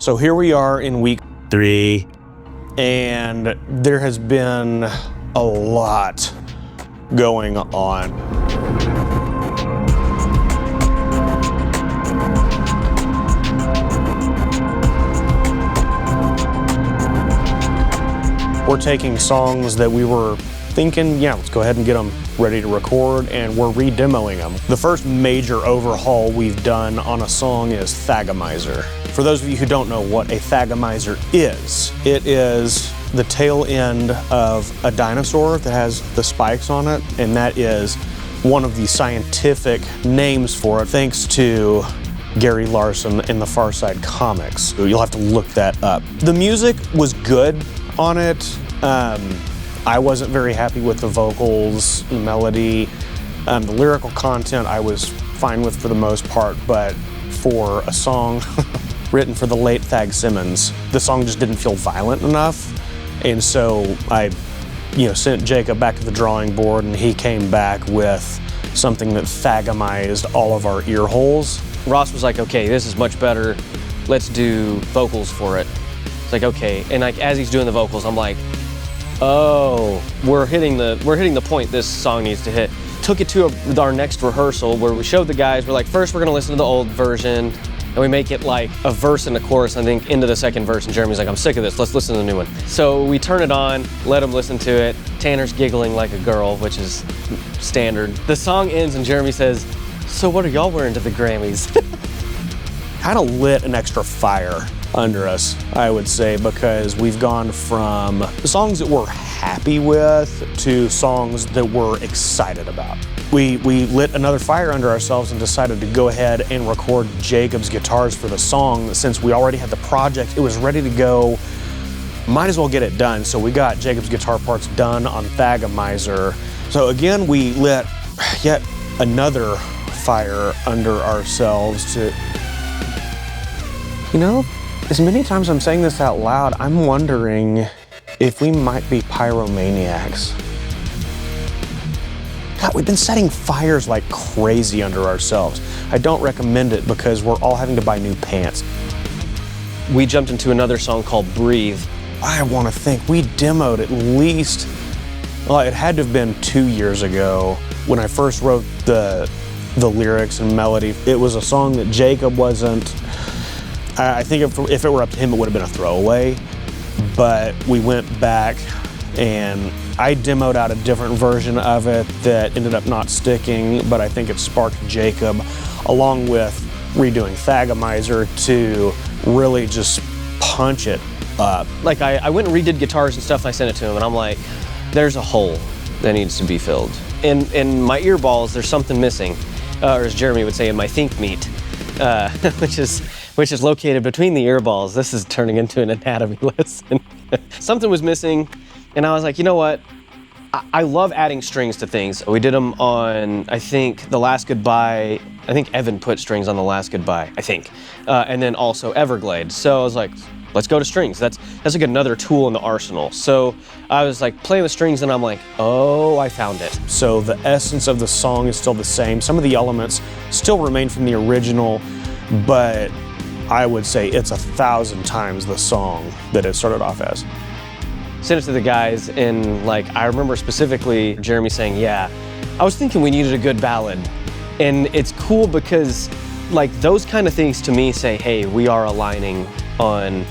So here we are in week 3, and there has been a lot going on. We're taking songs that we were thinking, yeah, let's go ahead and get them ready to record, and we're re-demoing them. The first major overhaul we've done on a song is Thagomizer. For those of you who don't know what a Thagomizer is, it is the tail end of a dinosaur that has the spikes on it, and that is one of the scientific names for it, thanks to Gary Larson in the Far Side comics. You'll have to look that up. The music was good on it. I wasn't very happy with the vocals, the melody, the lyrical content I was fine with for the most part, but for a song written for the late Thag Simmons, the song just didn't feel violent enough, and so I sent Jacob back to the drawing board, and he came back with something that Thagomized all of our ear holes. Ross was like, okay, this is much better, let's do vocals for it. It's like, okay, and like as he's doing the vocals, I'm like, oh, we're hitting the point this song needs to hit. Took it to our next rehearsal where we showed the guys, we're like, first we're gonna listen to the old version, and we make it like a verse and a chorus, I think, into the second verse, and Jeremy's like, I'm sick of this, let's listen to the new one. So we turn it on, let him listen to it. Tanner's giggling like a girl, which is standard. The song ends and Jeremy says, so what are y'all wearing to the Grammys? Kind of lit an extra fire under us, I would say, because we've gone from songs that we're happy with to songs that we're excited about. We lit another fire under ourselves and decided to go ahead and record Jacob's guitars for the song. Since we already had the project, it was ready to go, might as well get it done. So we got Jacob's guitar parts done on Thagomizer. So again, we lit yet another fire under ourselves to, as many times I'm saying this out loud, I'm wondering if we might be pyromaniacs. God, we've been setting fires like crazy under ourselves. I don't recommend it because we're all having to buy new pants. We jumped into another song called Breathe. I want to think we demoed at least, well, it had to have been 2 years ago when I first wrote the lyrics and melody. It was a song that Jacob wasn't, I think if it were up to him, it would have been a throwaway, but we went back and I demoed out a different version of it that ended up not sticking, but I think it sparked Jacob, along with redoing Thagomizer, to really just punch it up. Like I went and redid guitars and stuff, and I sent it to him, and I'm like, there's a hole that needs to be filled. In my ear balls, there's something missing, or as Jeremy would say, in my think meat, which is located between the ear balls. This is turning into an anatomy lesson. Something was missing, and I was like, you know what? I love adding strings to things. We did them on, I think, The Last Goodbye. I think Evan put strings on The Last Goodbye, I think. And then also Everglade. So I was like, let's go to strings. That's like another tool in the arsenal. So I was like playing the strings, and I'm like, oh, I found it. So the essence of the song is still the same. Some of the elements still remain from the original, but I would say it's 1,000 times the song that it started off as. Sent it to the guys, and like I remember specifically Jeremy saying, yeah, I was thinking we needed a good ballad. And it's cool because like those kind of things to me say, hey, we are aligning on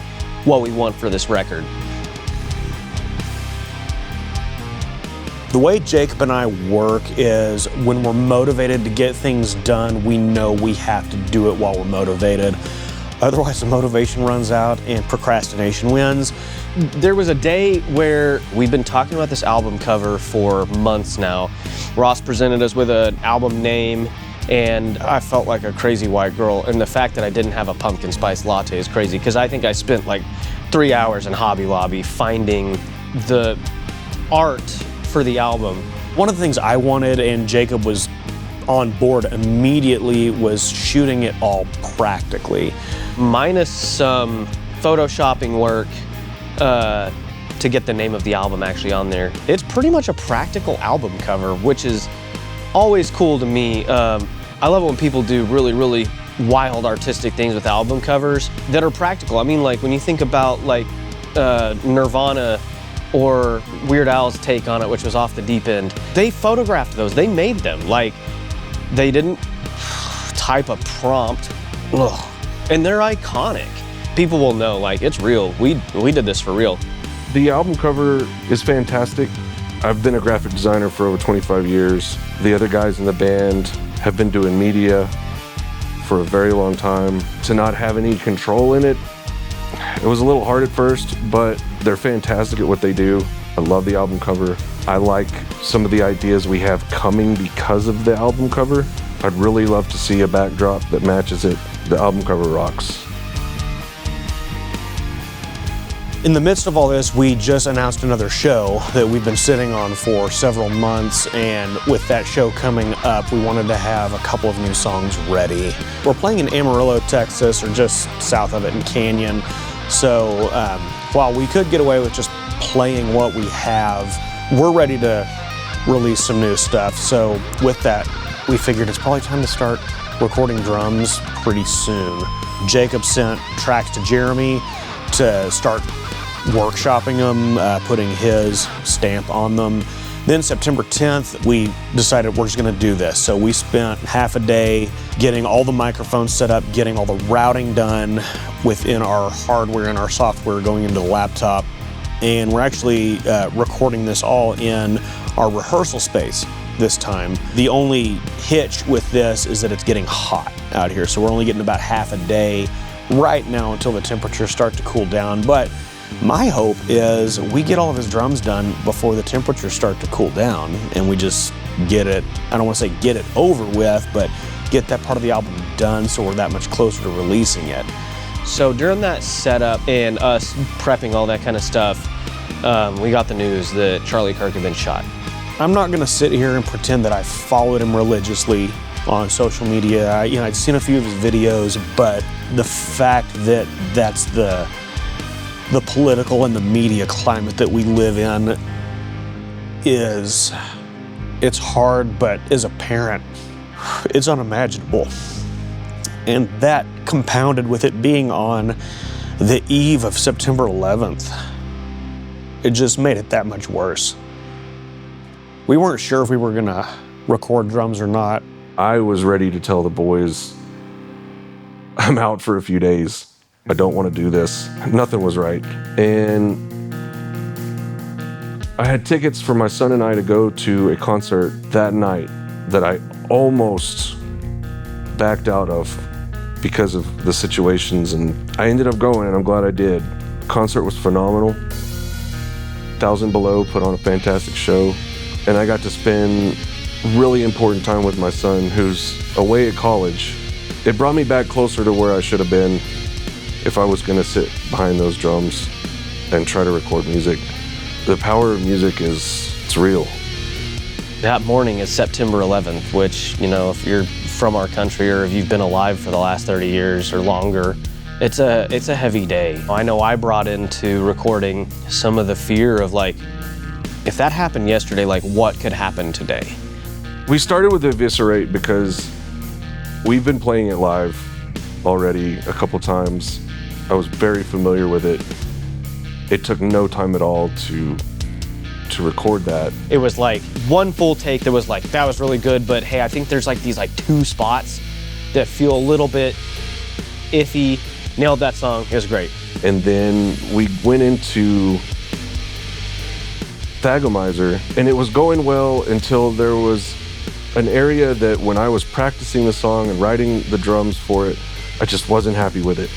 what we want for this record. The way Jacob and I work is when we're motivated to get things done, we know we have to do it while we're motivated. Otherwise, the motivation runs out and procrastination wins. There was a day where we've been talking about this album cover for months now. Ross presented us with an album name, and I felt like a crazy white girl. And the fact that I didn't have a pumpkin spice latte is crazy, because I think I spent like 3 hours in Hobby Lobby finding the art for the album. One of the things I wanted, and Jacob was on board immediately, was shooting it all practically. Minus some photoshopping work to get the name of the album actually on there. It's pretty much a practical album cover, which is always cool to me. I love it when people do really, really wild artistic things with album covers that are practical. I mean, like when you think about like Nirvana or Weird Al's take on it, which was Off the Deep End, they photographed those, they made them. Like, they didn't type a prompt. Ugh. And they're iconic. People will know, like, it's real. We did this for real. The album cover is fantastic. I've been a graphic designer for over 25 years. The other guys in the band have been doing media for a very long time. To not have any control in it, it was a little hard at first, but they're fantastic at what they do. I love the album cover. I like some of the ideas we have coming because of the album cover. I'd really love to see a backdrop that matches it. The album cover rocks. In the midst of all this, we just announced another show that we've been sitting on for several months, and with that show coming up, we wanted to have a couple of new songs ready. We're playing in Amarillo, Texas, or just south of it in Canyon, so while we could get away with just playing what we have, we're ready to release some new stuff. So with that, we figured it's probably time to start recording drums pretty soon. Jacob sent tracks to Jeremy to start workshopping them, putting his stamp on them. Then September 10th, we decided we're just gonna do this. So we spent half a day getting all the microphones set up, getting all the routing done within our hardware and our software going into the laptop. And we're actually recording this all in our rehearsal space this time. The only hitch with this is that it's getting hot out here. So we're only getting about half a day right now until the temperatures start to cool down. But my hope is we get all of his drums done before the temperatures start to cool down, and we just get it, I don't want to say get it over with, but get that part of the album done so we're that much closer to releasing it. So during that setup and us prepping all that kind of stuff, we got the news that Charlie Kirk had been shot. I'm not going to sit here and pretend that I followed him religiously on social media. I'd seen a few of his videos, but the fact that that's the political and the media climate that we live in it's hard, but as a parent, it's unimaginable. And that compounded with it being on the eve of September 11th, it just made it that much worse. We weren't sure if we were gonna record drums or not. I was ready to tell the boys, I'm out for a few days. I don't want to do this. Nothing was right. And I had tickets for my son and I to go to a concert that night that I almost backed out of because of the situations, and I ended up going, and I'm glad I did. The concert was phenomenal. 1,000 Below put on a fantastic show, and I got to spend really important time with my son who's away at college. It brought me back closer to where I should have been if I was gonna sit behind those drums and try to record music. The power of music it's real. That morning is September 11th, which, if you're from our country or if you've been alive for the last 30 years or longer, it's a heavy day. I know I brought into recording some of the fear of like, if that happened yesterday, like what could happen today? We started with Eviscerate because we've been playing it live already a couple times. I was very familiar with it. It took no time at all to record that. It was like one full take that was like, that was really good, but hey, I think there's like these like two spots that feel a little bit iffy. Nailed that song, it was great. And then we went into Thagomizer, and it was going well until there was an area that when I was practicing the song and writing the drums for it, I just wasn't happy with it.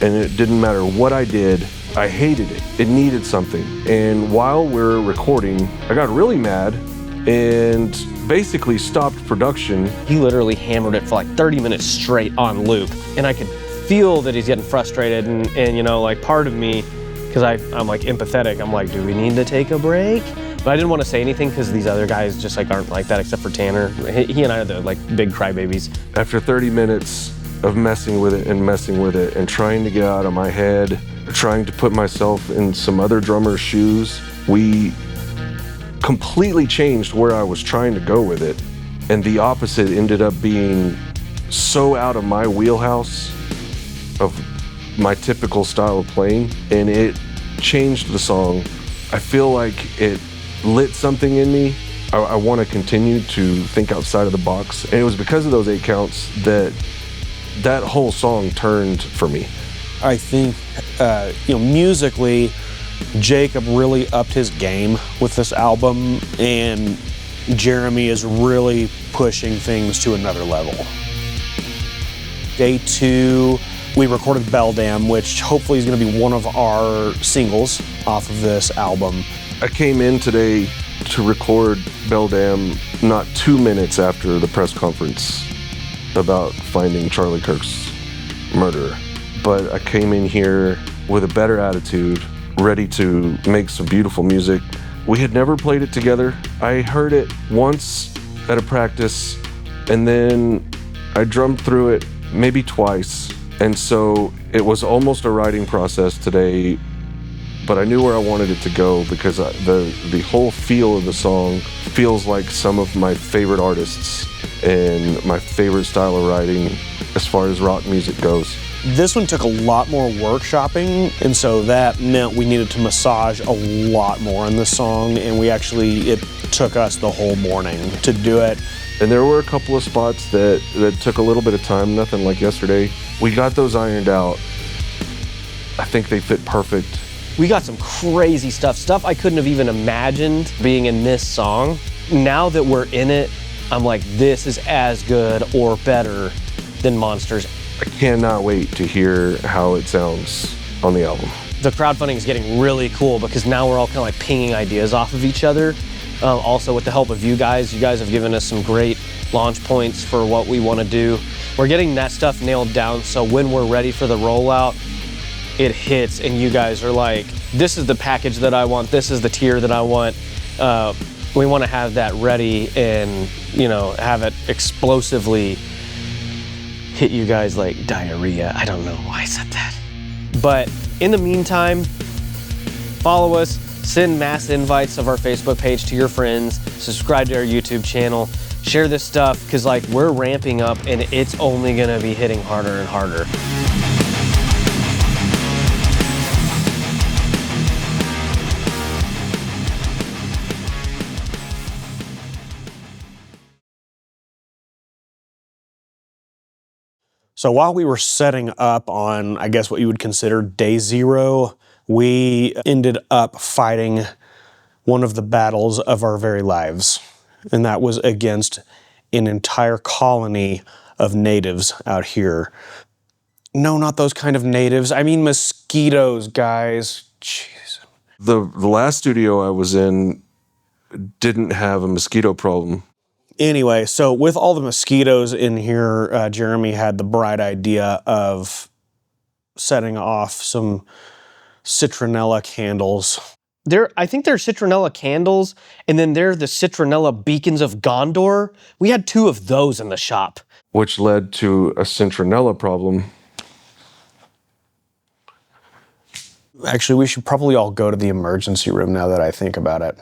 And it didn't matter what I did, I hated it. It needed something. And while we're recording, I got really mad and basically stopped production. He literally hammered it for like 30 minutes straight on loop. And I could feel that he's getting frustrated and like part of me, because I'm like empathetic, I'm like, do we need to take a break? But I didn't want to say anything because these other guys just like aren't like that except for Tanner. He and I are the like big crybabies. After 30 minutes of messing with it and trying to get out of my head, trying to put myself in some other drummer's shoes, we completely changed where I was trying to go with it. And the opposite ended up being so out of my wheelhouse of my typical style of playing, and it changed the song. I feel like it lit something in me. I want to continue to think outside of the box, and it was because of those 8 counts that that whole song turned for me. I think, musically, Jacob really upped his game with this album, and Jeremy is really pushing things to another level. Day 2, we recorded Beldam, which hopefully is going to be one of our singles off of this album. I came in today to record Beldam not 2 minutes after the press conference about finding Charlie Kirk's murderer. But I came in here with a better attitude, ready to make some beautiful music. We had never played it together. I heard it once at a practice, and then I drummed through it maybe twice. And so it was almost a writing process today, but I knew where I wanted it to go because the whole feel of the song feels like some of my favorite artists and my favorite style of writing as far as rock music goes. This one took a lot more workshopping, and so that meant we needed to massage a lot more in the song, and it took us the whole morning to do it. And there were a couple of spots that took a little bit of time, nothing like yesterday. We got those ironed out. I think they fit perfect. We got some crazy stuff I couldn't have even imagined being in this song. Now that we're in it, I'm like, this is as good or better than Monsters. I cannot wait to hear how it sounds on the album. The crowdfunding is getting really cool because now we're all kind of like pinging ideas off of each other. Also with the help of you guys have given us some great launch points for what we want to do. We're getting that stuff nailed down, so when we're ready for the rollout, it hits and you guys are like, this is the package that I want, this is the tier that I want. We want to have that ready and, have it explosively hit you guys like diarrhea. I don't know why I said that. But in the meantime, follow us, send mass invites of our Facebook page to your friends, subscribe to our YouTube channel, share this stuff, because we're ramping up and it's only gonna be hitting harder and harder. So while we were setting up on, I guess what you would consider day 0, we ended up fighting one of the battles of our very lives. And that was against an entire colony of natives out here. No, not those kind of natives. I mean mosquitoes, guys. Jeez. The last studio I was in didn't have a mosquito problem. Anyway, so with all the mosquitoes in here, Jeremy had the bright idea of setting off some citronella candles. I think they're citronella candles, and then they're the citronella beacons of Gondor. We had 2 of those in the shop. Which led to a citronella problem. Actually, we should probably all go to the emergency room now that I think about it.